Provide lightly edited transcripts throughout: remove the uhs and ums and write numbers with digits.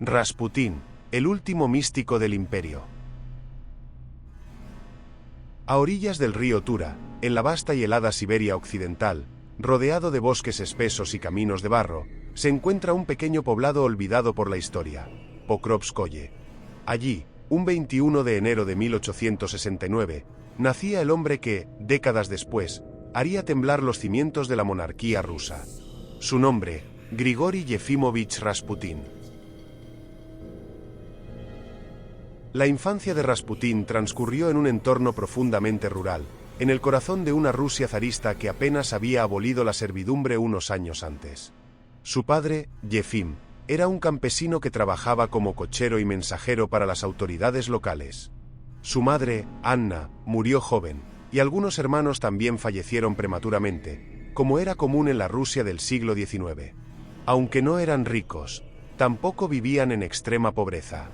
Rasputín, el último místico del imperio. A orillas del río Tura, en la vasta y helada Siberia occidental, rodeado de bosques espesos y caminos de barro, se encuentra un pequeño poblado olvidado por la historia, Pokrovskoye. Allí, un 21 de enero de 1869, nacía el hombre que, décadas después, haría temblar los cimientos de la monarquía rusa. Su nombre, Grigori Yefimovich Rasputín. La infancia de Rasputín transcurrió en un entorno profundamente rural, en el corazón de una Rusia zarista que apenas había abolido la servidumbre unos años antes. Su padre, Yefim, era un campesino que trabajaba como cochero y mensajero para las autoridades locales. Su madre, Anna, murió joven, y algunos hermanos también fallecieron prematuramente, como era común en la Rusia del siglo XIX. Aunque no eran ricos, tampoco vivían en extrema pobreza.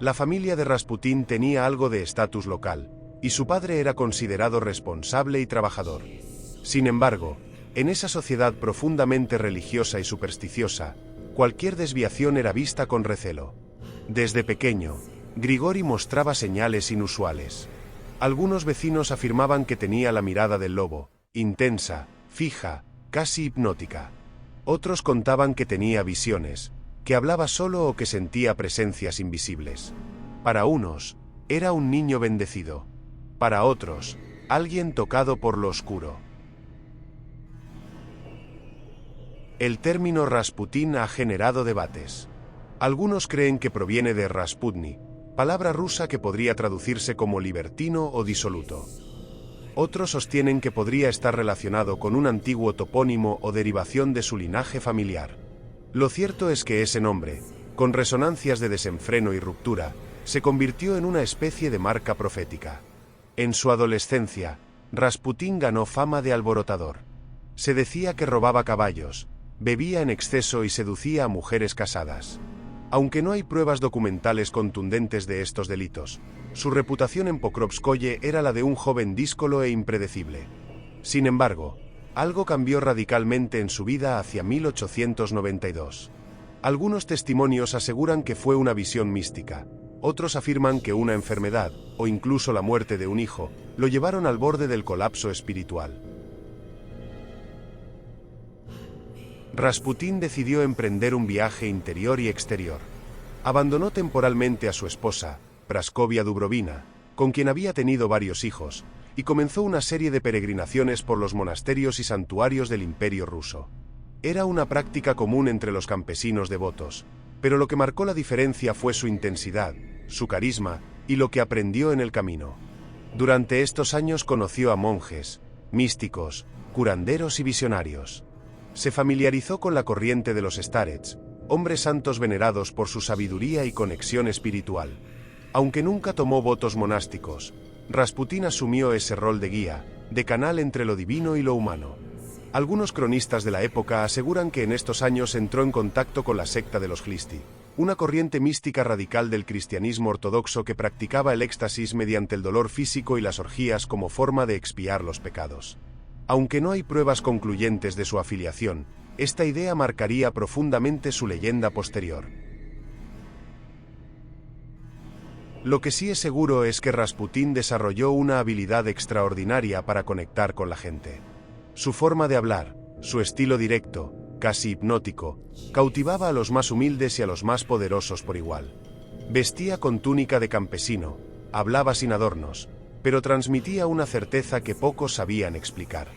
La familia de Rasputín tenía algo de estatus local, y su padre era considerado responsable y trabajador. Sin embargo, en esa sociedad profundamente religiosa y supersticiosa, cualquier desviación era vista con recelo. Desde pequeño, Grigori mostraba señales inusuales. Algunos vecinos afirmaban que tenía la mirada del lobo, intensa, fija, casi hipnótica. Otros contaban que tenía visiones, que hablaba solo o que sentía presencias invisibles. Para unos, era un niño bendecido. Para otros, alguien tocado por lo oscuro. El término Rasputín ha generado debates. Algunos creen que proviene de Rasputni, palabra rusa que podría traducirse como libertino o disoluto. Otros sostienen que podría estar relacionado con un antiguo topónimo o derivación de su linaje familiar. Lo cierto es que ese nombre, con resonancias de desenfreno y ruptura, se convirtió en una especie de marca profética. En su adolescencia, Rasputín ganó fama de alborotador. Se decía que robaba caballos, bebía en exceso y seducía a mujeres casadas. Aunque no hay pruebas documentales contundentes de estos delitos, su reputación en Pokrovskoye era la de un joven díscolo e impredecible. Sin embargo, algo cambió radicalmente en su vida hacia 1892. Algunos testimonios aseguran que fue una visión mística, otros afirman que una enfermedad, o incluso la muerte de un hijo, lo llevaron al borde del colapso espiritual. Rasputín decidió emprender un viaje interior y exterior. Abandonó temporalmente a su esposa, Praskovia Dubrovina, con quien había tenido varios hijos, y comenzó una serie de peregrinaciones por los monasterios y santuarios del Imperio ruso. Era una práctica común entre los campesinos devotos, pero lo que marcó la diferencia fue su intensidad, su carisma y lo que aprendió en el camino. Durante estos años conoció a monjes, místicos, curanderos y visionarios. Se familiarizó con la corriente de los starets, hombres santos venerados por su sabiduría y conexión espiritual. Aunque nunca tomó votos monásticos, Rasputín asumió ese rol de guía, de canal entre lo divino y lo humano. Algunos cronistas de la época aseguran que en estos años entró en contacto con la secta de los Hlisti, una corriente mística radical del cristianismo ortodoxo que practicaba el éxtasis mediante el dolor físico y las orgías como forma de expiar los pecados. Aunque no hay pruebas concluyentes de su afiliación, esta idea marcaría profundamente su leyenda posterior. Lo que sí es seguro es que Rasputín desarrolló una habilidad extraordinaria para conectar con la gente. Su forma de hablar, su estilo directo, casi hipnótico, cautivaba a los más humildes y a los más poderosos por igual. Vestía con túnica de campesino, hablaba sin adornos, pero transmitía una certeza que pocos sabían explicar.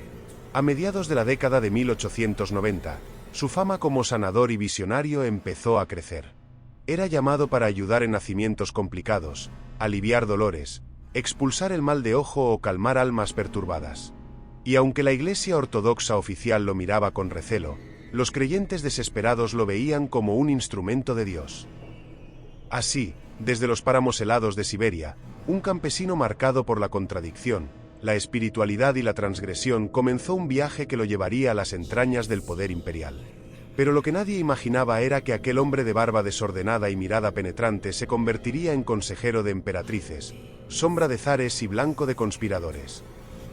A mediados de la década de 1890, su fama como sanador y visionario empezó a crecer. Era llamado para ayudar en nacimientos complicados, aliviar dolores, expulsar el mal de ojo o calmar almas perturbadas. Y aunque la Iglesia Ortodoxa oficial lo miraba con recelo, los creyentes desesperados lo veían como un instrumento de Dios. Así, desde los páramos helados de Siberia, un campesino marcado por la contradicción, la espiritualidad y la transgresión comenzó un viaje que lo llevaría a las entrañas del poder imperial. Pero lo que nadie imaginaba era que aquel hombre de barba desordenada y mirada penetrante se convertiría en consejero de emperatrices, sombra de zares y blanco de conspiradores.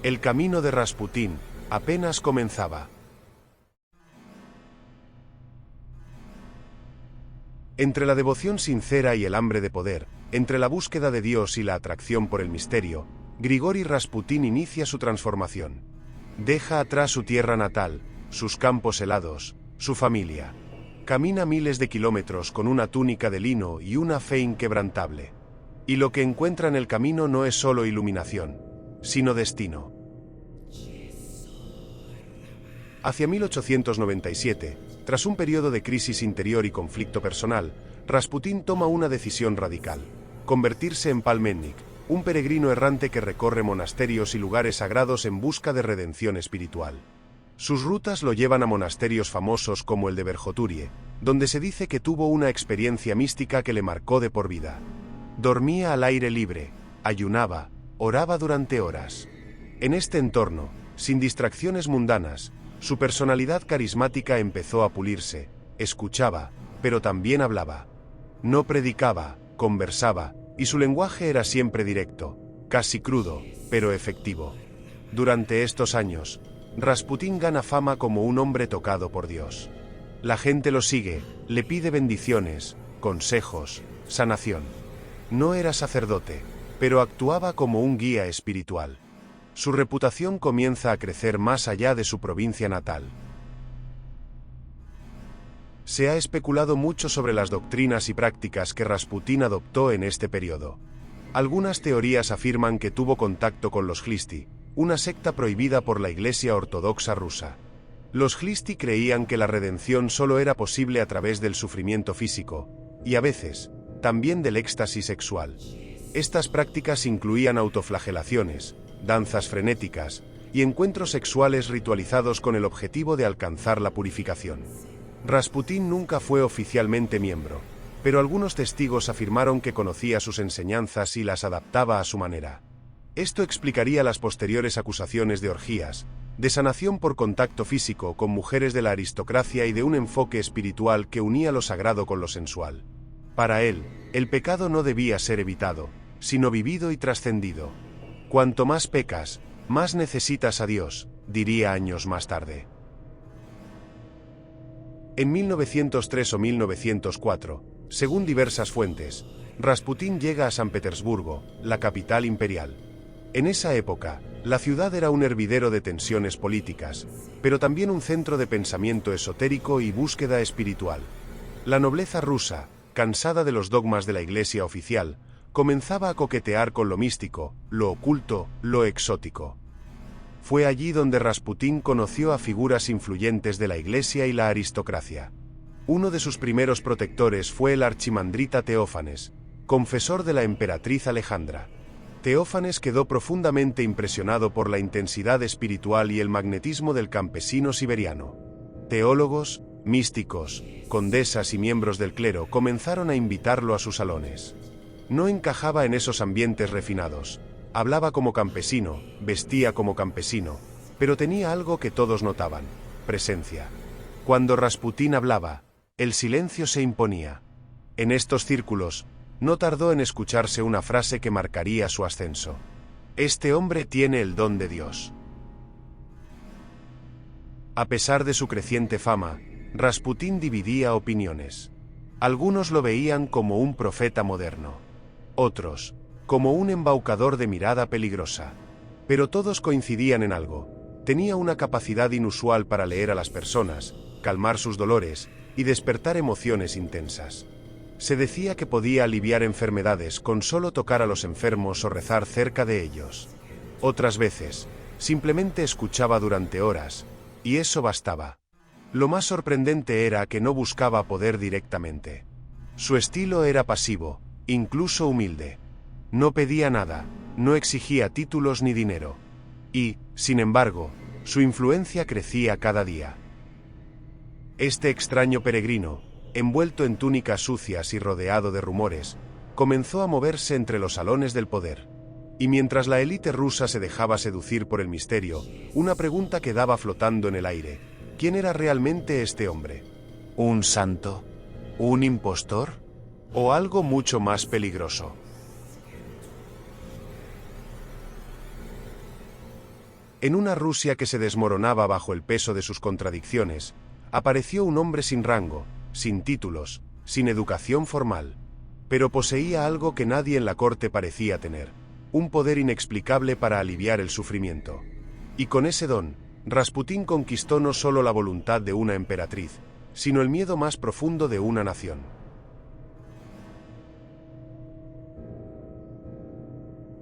El camino de Rasputín apenas comenzaba. Entre la devoción sincera y el hambre de poder, entre la búsqueda de Dios y la atracción por el misterio, Grigori Rasputín inicia su transformación. Deja atrás su tierra natal, sus campos helados, su familia. Camina miles de kilómetros con una túnica de lino y una fe inquebrantable. Y lo que encuentra en el camino no es solo iluminación, sino destino. Hacia 1897, tras un periodo de crisis interior y conflicto personal, Rasputín toma una decisión radical: convertirse en palmennik, un peregrino errante que recorre monasterios y lugares sagrados en busca de redención espiritual. Sus rutas lo llevan a monasterios famosos como el de Verjoturie, donde se dice que tuvo una experiencia mística que le marcó de por vida. Dormía al aire libre, ayunaba, oraba durante horas. En este entorno, sin distracciones mundanas, su personalidad carismática empezó a pulirse. Escuchaba, pero también hablaba. No predicaba, conversaba, y su lenguaje era siempre directo, casi crudo, pero efectivo. Durante estos años, Rasputín gana fama como un hombre tocado por Dios. La gente lo sigue, le pide bendiciones, consejos, sanación. No era sacerdote, pero actuaba como un guía espiritual. Su reputación comienza a crecer más allá de su provincia natal. Se ha especulado mucho sobre las doctrinas y prácticas que Rasputín adoptó en este periodo. Algunas teorías afirman que tuvo contacto con los Khlisti, una secta prohibida por la Iglesia Ortodoxa rusa. Los Khlisti creían que la redención solo era posible a través del sufrimiento físico, y a veces, también del éxtasis sexual. Estas prácticas incluían autoflagelaciones, danzas frenéticas y encuentros sexuales ritualizados con el objetivo de alcanzar la purificación. Rasputín nunca fue oficialmente miembro, pero algunos testigos afirmaron que conocía sus enseñanzas y las adaptaba a su manera. Esto explicaría las posteriores acusaciones de orgías, de sanación por contacto físico con mujeres de la aristocracia y de un enfoque espiritual que unía lo sagrado con lo sensual. Para él, el pecado no debía ser evitado, sino vivido y trascendido. Cuanto más pecas, más necesitas a Dios, diría años más tarde. En 1903 o 1904, según diversas fuentes, Rasputín llega a San Petersburgo, la capital imperial. En esa época, la ciudad era un hervidero de tensiones políticas, pero también un centro de pensamiento esotérico y búsqueda espiritual. La nobleza rusa, cansada de los dogmas de la Iglesia oficial, comenzaba a coquetear con lo místico, lo oculto, lo exótico. Fue allí donde Rasputín conoció a figuras influyentes de la Iglesia y la aristocracia. Uno de sus primeros protectores fue el archimandrita Teófanes, confesor de la emperatriz Alejandra. Teófanes quedó profundamente impresionado por la intensidad espiritual y el magnetismo del campesino siberiano. Teólogos, místicos, condesas y miembros del clero comenzaron a invitarlo a sus salones. No encajaba en esos ambientes refinados. Hablaba como campesino, vestía como campesino, pero tenía algo que todos notaban: presencia. Cuando Rasputín hablaba, el silencio se imponía. En estos círculos, no tardó en escucharse una frase que marcaría su ascenso: «Este hombre tiene el don de Dios». A pesar de su creciente fama, Rasputín dividía opiniones. Algunos lo veían como un profeta moderno. Otros, como un embaucador de mirada peligrosa. Pero todos coincidían en algo: tenía una capacidad inusual para leer a las personas, calmar sus dolores y despertar emociones intensas. Se decía que podía aliviar enfermedades con solo tocar a los enfermos o rezar cerca de ellos. Otras veces, simplemente escuchaba durante horas, y eso bastaba. Lo más sorprendente era que no buscaba poder directamente. Su estilo era pasivo, incluso humilde. No pedía nada, no exigía títulos ni dinero. Y, sin embargo, su influencia crecía cada día. Este extraño peregrino, envuelto en túnicas sucias y rodeado de rumores, comenzó a moverse entre los salones del poder. Y mientras la élite rusa se dejaba seducir por el misterio, una pregunta quedaba flotando en el aire: ¿quién era realmente este hombre? ¿Un santo? ¿Un impostor? ¿O algo mucho más peligroso? En una Rusia que se desmoronaba bajo el peso de sus contradicciones, apareció un hombre sin rango, sin títulos, sin educación formal. Pero poseía algo que nadie en la corte parecía tener: un poder inexplicable para aliviar el sufrimiento. Y con ese don, Rasputín conquistó no solo la voluntad de una emperatriz, sino el miedo más profundo de una nación.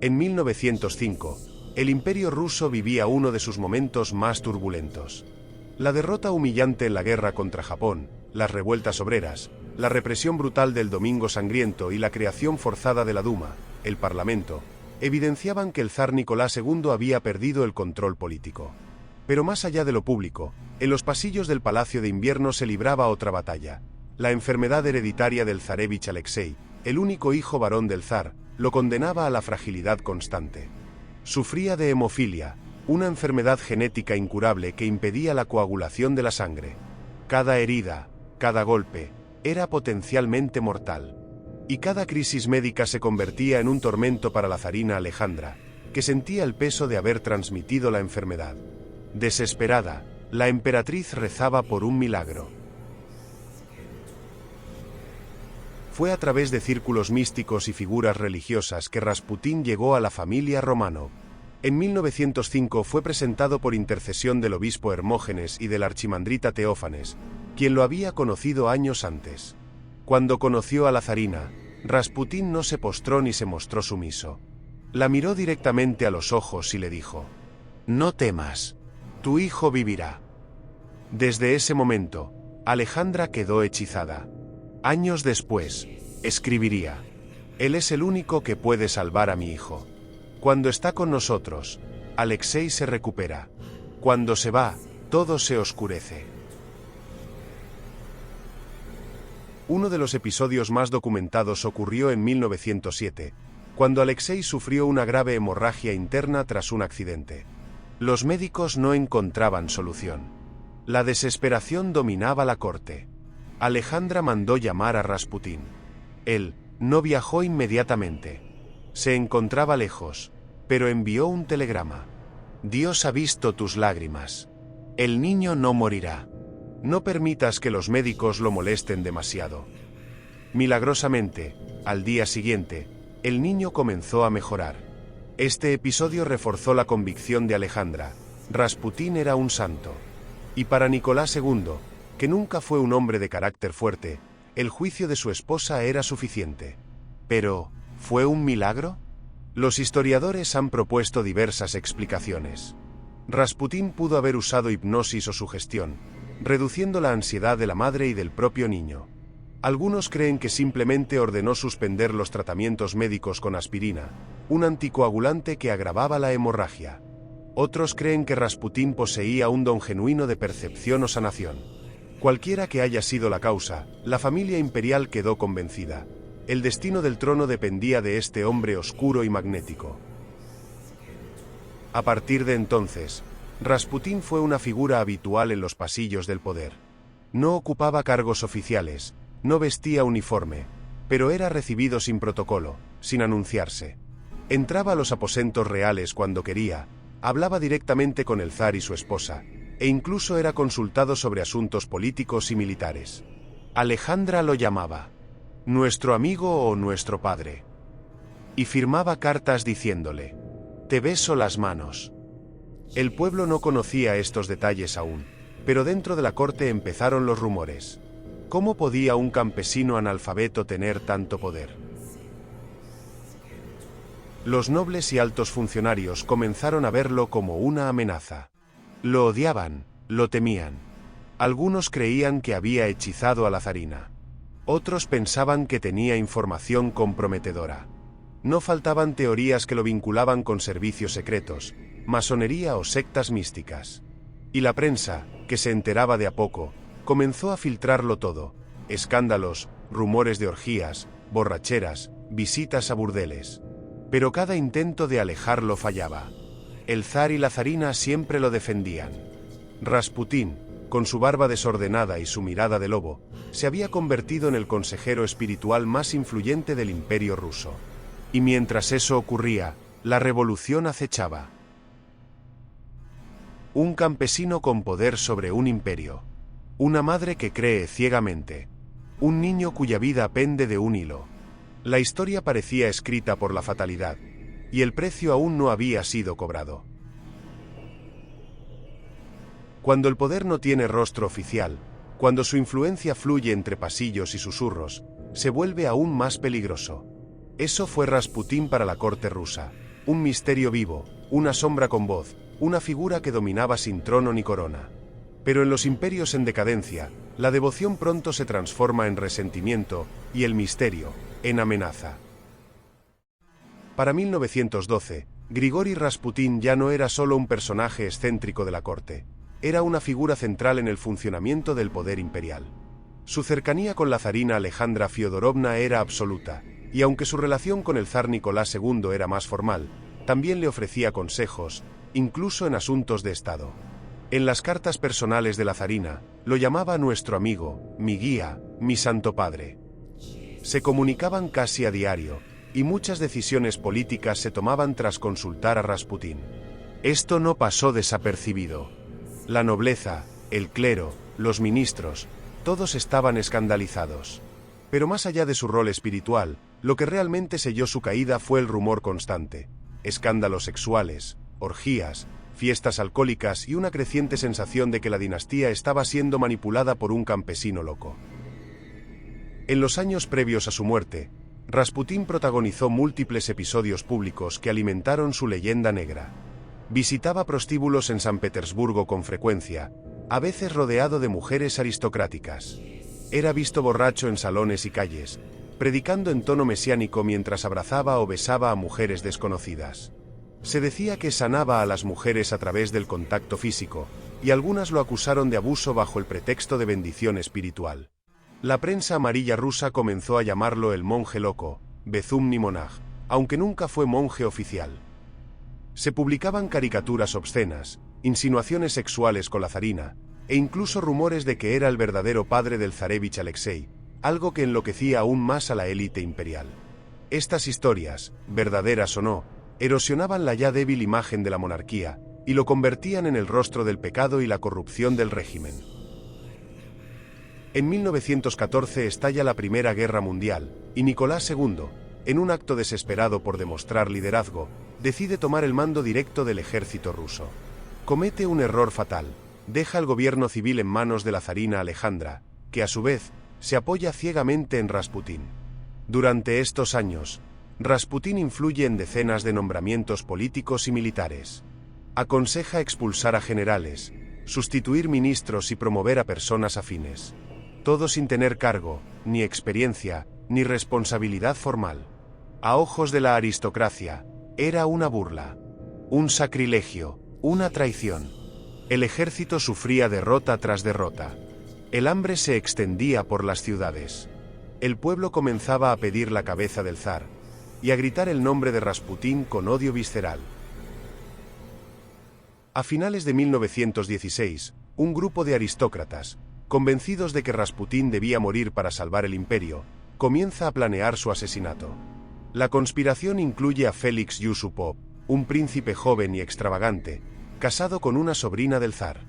En 1905, el Imperio ruso vivía uno de sus momentos más turbulentos. La derrota humillante en la guerra contra Japón, las revueltas obreras, la represión brutal del Domingo Sangriento y la creación forzada de la Duma, el Parlamento, evidenciaban que el zar Nicolás II había perdido el control político. Pero más allá de lo público, en los pasillos del Palacio de Invierno se libraba otra batalla. La enfermedad hereditaria del zarevich Alexei, el único hijo varón del zar, lo condenaba a la fragilidad constante. Sufría de hemofilia, una enfermedad genética incurable que impedía la coagulación de la sangre. Cada herida, cada golpe, era potencialmente mortal. Y cada crisis médica se convertía en un tormento para la zarina Alejandra, que sentía el peso de haber transmitido la enfermedad. Desesperada, la emperatriz rezaba por un milagro. Fue a través de círculos místicos y figuras religiosas que Rasputín llegó a la familia Románov. En 1905 fue presentado por intercesión del obispo Hermógenes y del archimandrita Teófanes, quien lo había conocido años antes. Cuando conoció a la zarina, Rasputín no se postró ni se mostró sumiso. La miró directamente a los ojos y le dijo: «No temas, tu hijo vivirá». Desde ese momento, Alejandra quedó hechizada. Años después, escribiría: «Él es el único que puede salvar a mi hijo. Cuando está con nosotros, Alexei se recupera. Cuando se va, todo se oscurece». Uno de los episodios más documentados ocurrió en 1907, cuando Alexei sufrió una grave hemorragia interna tras un accidente. Los médicos no encontraban solución. La desesperación dominaba la corte. Alejandra mandó llamar a Rasputín. Él no viajó inmediatamente. Se encontraba lejos, pero envió un telegrama: «Dios ha visto tus lágrimas. El niño no morirá. No permitas que los médicos lo molesten demasiado». Milagrosamente, al día siguiente, el niño comenzó a mejorar. Este episodio reforzó la convicción de Alejandra: Rasputín era un santo. Y para Nicolás II, que nunca fue un hombre de carácter fuerte, el juicio de su esposa era suficiente. Pero, ¿fue un milagro? Los historiadores han propuesto diversas explicaciones. Rasputín pudo haber usado hipnosis o sugestión, reduciendo la ansiedad de la madre y del propio niño. Algunos creen que simplemente ordenó suspender los tratamientos médicos con aspirina, un anticoagulante que agravaba la hemorragia. Otros creen que Rasputín poseía un don genuino de percepción o sanación. Cualquiera que haya sido la causa, la familia imperial quedó convencida: el destino del trono dependía de este hombre oscuro y magnético. A partir de entonces, Rasputín fue una figura habitual en los pasillos del poder. No ocupaba cargos oficiales, no vestía uniforme, pero era recibido sin protocolo, sin anunciarse. Entraba a los aposentos reales cuando quería, hablaba directamente con el zar y su esposa, e incluso era consultado sobre asuntos políticos y militares. Alejandra lo llamaba «nuestro amigo» o «nuestro padre». Y firmaba cartas diciéndole: «Te beso las manos». El pueblo no conocía estos detalles aún, pero dentro de la corte empezaron los rumores. ¿Cómo podía un campesino analfabeto tener tanto poder? Los nobles y altos funcionarios comenzaron a verlo como una amenaza. Lo odiaban, lo temían. Algunos creían que había hechizado a la zarina. Otros pensaban que tenía información comprometedora. No faltaban teorías que lo vinculaban con servicios secretos, masonería o sectas místicas. Y la prensa, que se enteraba de a poco, comenzó a filtrarlo todo: escándalos, rumores de orgías, borracheras, visitas a burdeles. Pero cada intento de alejarlo fallaba. El zar y la zarina siempre lo defendían. Rasputín, con su barba desordenada y su mirada de lobo, se había convertido en el consejero espiritual más influyente del Imperio ruso. Y mientras eso ocurría, la revolución acechaba. Un campesino con poder sobre un imperio. Una madre que cree ciegamente. un niño cuya vida pende de un hilo. La historia parecía escrita por la fatalidad, y el precio aún no había sido cobrado. Cuando el poder no tiene rostro oficial, cuando su influencia fluye entre pasillos y susurros, se vuelve aún más peligroso. Eso fue Rasputín para la corte rusa, un misterio vivo, una sombra con voz, una figura que dominaba sin trono ni corona. Pero en los imperios en decadencia, la devoción pronto se transforma en resentimiento, y el misterio, en amenaza. Para 1912, Grigori Rasputín ya no era solo un personaje excéntrico de la corte, era una figura central en el funcionamiento del poder imperial. Su cercanía con la zarina Alejandra Fiodorovna era absoluta, y aunque su relación con el zar Nicolás II era más formal, también le ofrecía consejos, incluso en asuntos de Estado. En las cartas personales de la zarina, lo llamaba nuestro amigo, mi guía, mi santo padre. Se comunicaban casi a diario, y muchas decisiones políticas se tomaban tras consultar a Rasputín. Esto no pasó desapercibido. La nobleza, el clero, los ministros, todos estaban escandalizados. Pero más allá de su rol espiritual, lo que realmente selló su caída fue el rumor constante. Escándalos sexuales, orgías, fiestas alcohólicas y una creciente sensación de que la dinastía estaba siendo manipulada por un campesino loco. En los años previos a su muerte, Rasputín protagonizó múltiples episodios públicos que alimentaron su leyenda negra. Visitaba prostíbulos en San Petersburgo con frecuencia, a veces rodeado de mujeres aristocráticas. Era visto borracho en salones y calles, predicando en tono mesiánico mientras abrazaba o besaba a mujeres desconocidas. Se decía que sanaba a las mujeres a través del contacto físico, y algunas lo acusaron de abuso bajo el pretexto de bendición espiritual. La prensa amarilla rusa comenzó a llamarlo el monje loco, Bezumny Monaj, aunque nunca fue monje oficial. Se publicaban caricaturas obscenas, insinuaciones sexuales con la zarina, e incluso rumores de que era el verdadero padre del zarevich Alexei, algo que enloquecía aún más a la élite imperial. Estas historias, verdaderas o no, erosionaban la ya débil imagen de la monarquía, y lo convertían en el rostro del pecado y la corrupción del régimen. En 1914 estalla la Primera Guerra Mundial, y Nicolás II, en un acto desesperado por demostrar liderazgo, decide tomar el mando directo del ejército ruso. Comete un error fatal, deja el gobierno civil en manos de la zarina Alejandra, que a su vez, se apoya ciegamente en Rasputín. Durante estos años, Rasputín influye en decenas de nombramientos políticos y militares. Aconseja expulsar a generales, sustituir ministros y promover a personas afines. Todo sin tener cargo, ni experiencia, ni responsabilidad formal. A ojos de la aristocracia, era una burla, un sacrilegio, una traición. El ejército sufría derrota tras derrota. El hambre se extendía por las ciudades. El pueblo comenzaba a pedir la cabeza del zar, y a gritar el nombre de Rasputín con odio visceral. A finales de 1916, un grupo de aristócratas, convencidos de que Rasputín debía morir para salvar el imperio, comienza a planear su asesinato. La conspiración incluye a Félix Yusupov, un príncipe joven y extravagante, casado con una sobrina del zar.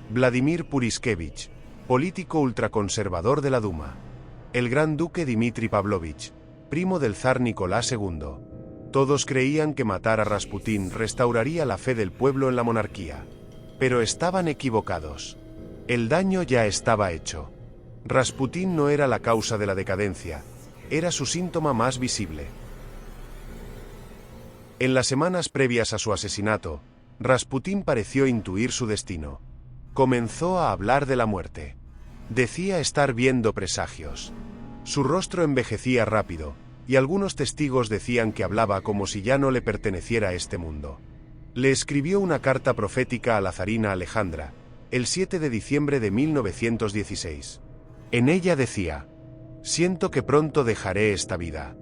Vladimir Puriskevich, político ultraconservador de la Duma. El gran duque Dmitri Pavlovich, primo del zar Nicolás II. Todos creían que matar a Rasputín restauraría la fe del pueblo en la monarquía. Pero estaban equivocados. El daño ya estaba hecho. Rasputín no era la causa de la decadencia, era su síntoma más visible. En las semanas previas a su asesinato, Rasputín pareció intuir su destino. Comenzó a hablar de la muerte. Decía estar viendo presagios. Su rostro envejecía rápido, y algunos testigos decían que hablaba como si ya no le perteneciera a este mundo. Le escribió una carta profética a la zarina Alejandra, el 7 de diciembre de 1916. En ella decía: «Siento que pronto dejaré esta vida.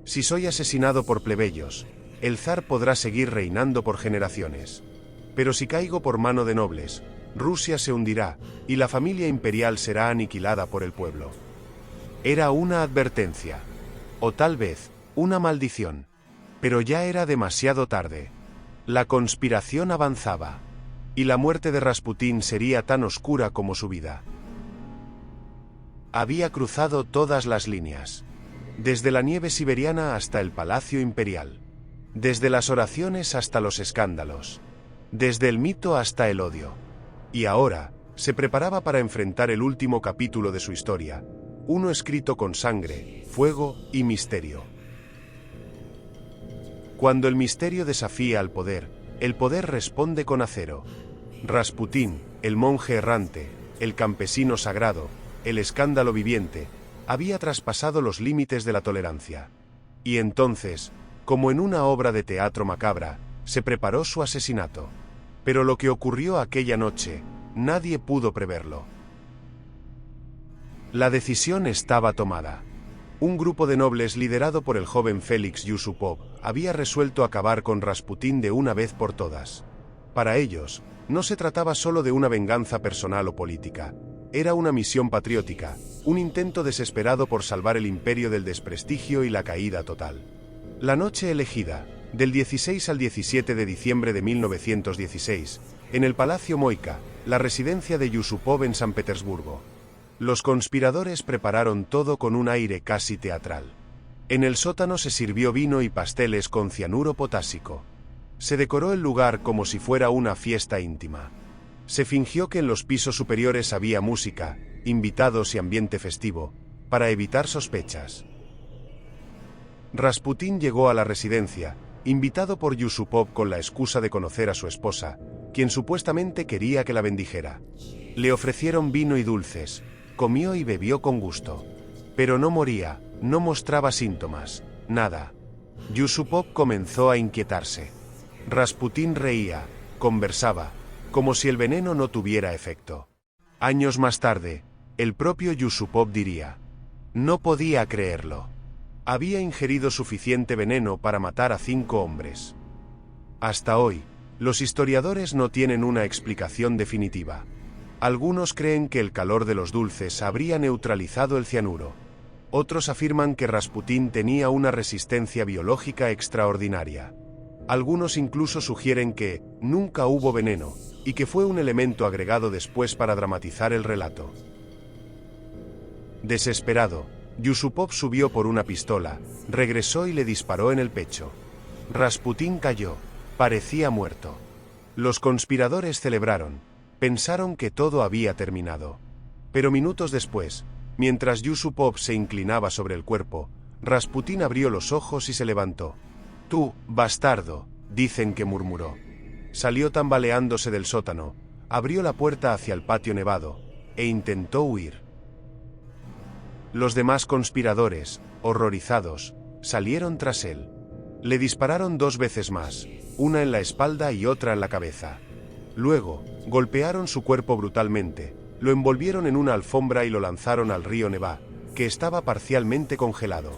Si soy asesinado por plebeyos, el zar podrá seguir reinando por generaciones. Pero si caigo por mano de nobles, Rusia se hundirá, y la familia imperial será aniquilada por el pueblo». Era una advertencia, o tal vez, una maldición. Pero ya era demasiado tarde. La conspiración avanzaba, y la muerte de Rasputín sería tan oscura como su vida. Había cruzado todas las líneas. Desde la nieve siberiana hasta el Palacio Imperial. Desde las oraciones hasta los escándalos. Desde el mito hasta el odio. Y ahora, se preparaba para enfrentar el último capítulo de su historia, uno escrito con sangre, fuego y misterio. Cuando el misterio desafía al poder, el poder responde con acero. Rasputín, el monje errante, el campesino sagrado, el escándalo viviente, había traspasado los límites de la tolerancia. Y entonces, como en una obra de teatro macabra, se preparó su asesinato. Pero lo que ocurrió aquella noche, nadie pudo preverlo. La decisión estaba tomada. Un grupo de nobles liderado por el joven Félix Yusupov había resuelto acabar con Rasputín de una vez por todas. Para ellos, no se trataba solo de una venganza personal o política. Era una misión patriótica, un intento desesperado por salvar el imperio del desprestigio y la caída total. La noche elegida, del 16 al 17 de diciembre de 1916, en el Palacio Moika, la residencia de Yusupov en San Petersburgo. Los conspiradores prepararon todo con un aire casi teatral. En el sótano se sirvió vino y pasteles con cianuro potásico. Se decoró el lugar como si fuera una fiesta íntima. Se fingió que en los pisos superiores había música, invitados y ambiente festivo, para evitar sospechas. Rasputín llegó a la residencia, invitado por Yusupov con la excusa de conocer a su esposa, quien supuestamente quería que la bendijera. Le ofrecieron vino y dulces, comió y bebió con gusto. Pero no moría, no mostraba síntomas, nada. Yusupov comenzó a inquietarse. Rasputín reía, conversaba, como si el veneno no tuviera efecto. Años más tarde, el propio Yusupov diría: no podía creerlo. Había ingerido suficiente veneno para matar a 5 hombres. Hasta hoy, los historiadores no tienen una explicación definitiva. Algunos creen que el calor de los dulces habría neutralizado el cianuro. Otros afirman que Rasputín tenía una resistencia biológica extraordinaria. Algunos incluso sugieren que nunca hubo veneno, y que fue un elemento agregado después para dramatizar el relato. Desesperado, Yusupov subió por una pistola, regresó y le disparó en el pecho. Rasputín cayó, parecía muerto. Los conspiradores celebraron, pensaron que todo había terminado. Pero minutos después, mientras Yusupov se inclinaba sobre el cuerpo, Rasputín abrió los ojos y se levantó. «Tú, bastardo», dicen que murmuró. Salió tambaleándose del sótano, abrió la puerta hacia el patio nevado, e intentó huir. Los demás conspiradores, horrorizados, salieron tras él. Le dispararon 2 veces más, una en la espalda y otra en la cabeza. Luego, golpearon su cuerpo brutalmente, lo envolvieron en una alfombra y lo lanzaron al río Neva, que estaba parcialmente congelado.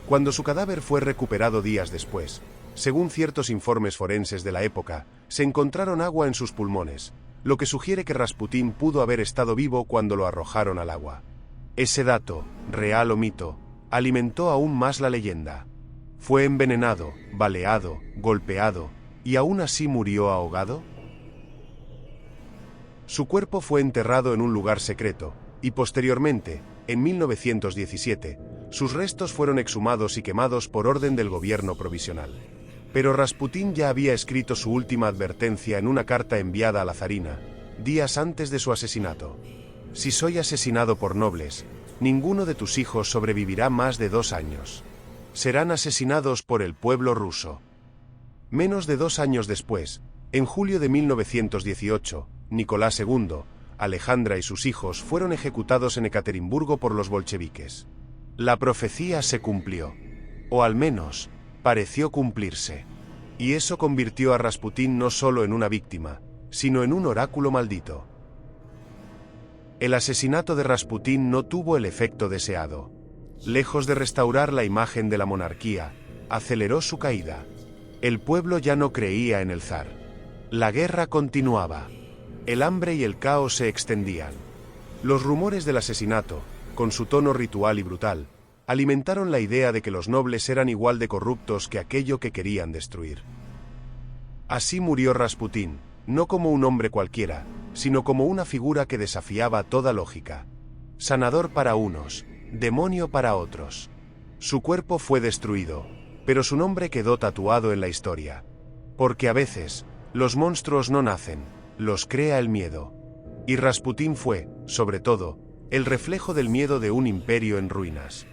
Cuando su cadáver fue recuperado días después, según ciertos informes forenses de la época, se encontraron agua en sus pulmones, lo que sugiere que Rasputín pudo haber estado vivo cuando lo arrojaron al agua. Ese dato, real o mito, alimentó aún más la leyenda. ¿Fue envenenado, baleado, golpeado, y aún así murió ahogado? Su cuerpo fue enterrado en un lugar secreto, y posteriormente, en 1917, sus restos fueron exhumados y quemados por orden del gobierno provisional. Pero Rasputín ya había escrito su última advertencia en una carta enviada a la zarina, días antes de su asesinato. Si soy asesinado por nobles, ninguno de tus hijos sobrevivirá más de 2 años. Serán asesinados por el pueblo ruso. Menos de 2 años después, en julio de 1918, Nicolás II, Alejandra y sus hijos fueron ejecutados en Ekaterimburgo por los bolcheviques. La profecía se cumplió. O al menos, pareció cumplirse. Y eso convirtió a Rasputín no solo en una víctima, sino en un oráculo maldito. El asesinato de Rasputín no tuvo el efecto deseado. Lejos de restaurar la imagen de la monarquía, aceleró su caída. El pueblo ya no creía en el zar. La guerra continuaba. El hambre y el caos se extendían. Los rumores del asesinato, con su tono ritual y brutal, alimentaron la idea de que los nobles eran igual de corruptos que aquello que querían destruir. Así murió Rasputín, no como un hombre cualquiera, sino como una figura que desafiaba toda lógica. sanador para unos, demonio para otros. Su cuerpo fue destruido, pero su nombre quedó tatuado en la historia. Porque a veces, los monstruos no nacen, los crea el miedo. Y Rasputín fue, sobre todo, el reflejo del miedo de un imperio en ruinas.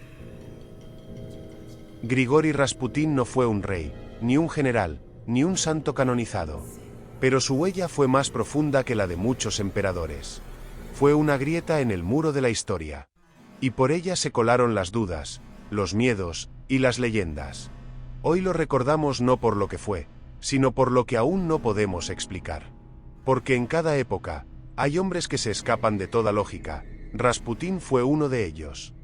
Grigori Rasputín no fue un rey, ni un general, ni un santo canonizado. Pero su huella fue más profunda que la de muchos emperadores. Fue una grieta en el muro de la historia. Y por ella se colaron las dudas, los miedos y las leyendas. Hoy lo recordamos no por lo que fue, sino por lo que aún no podemos explicar. Porque en cada época, hay hombres que se escapan de toda lógica. Rasputín fue uno de ellos.